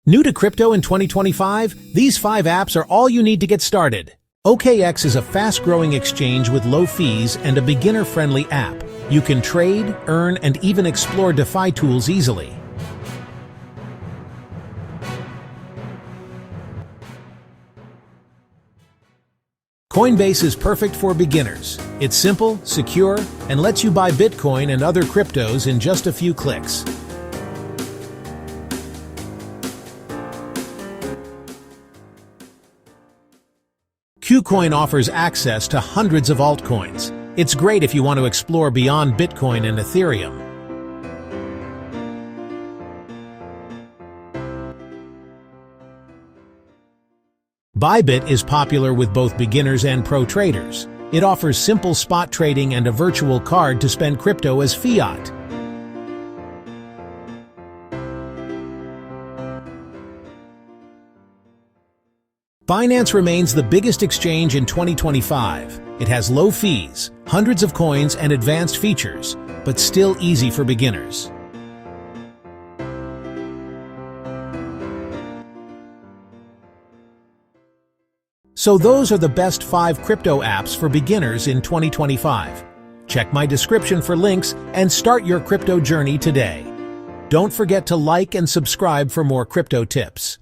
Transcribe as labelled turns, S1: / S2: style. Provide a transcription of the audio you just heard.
S1: New to crypto in 2025? These 5 apps are all you need to get started. OKX is a fast-growing exchange with low fees and a beginner-friendly app. You can trade, earn, and even explore DeFi tools easily. Coinbase is perfect for beginners. It's simple, secure, and lets you buy Bitcoin and other cryptos in just a few clicks. KuCoin offers access to hundreds of altcoins. It's great if you want to explore beyond Bitcoin and Ethereum. Bybit is popular with both beginners and pro traders. It offers simple spot trading and a virtual card to spend crypto as fiat. Binance remains the biggest exchange in 2025. It has low fees, hundreds of coins, and advanced features, but still easy for beginners. So those are the best 5 crypto apps for beginners in 2025. Check my description for links and start your crypto journey today. Don't forget to like and subscribe for more crypto tips.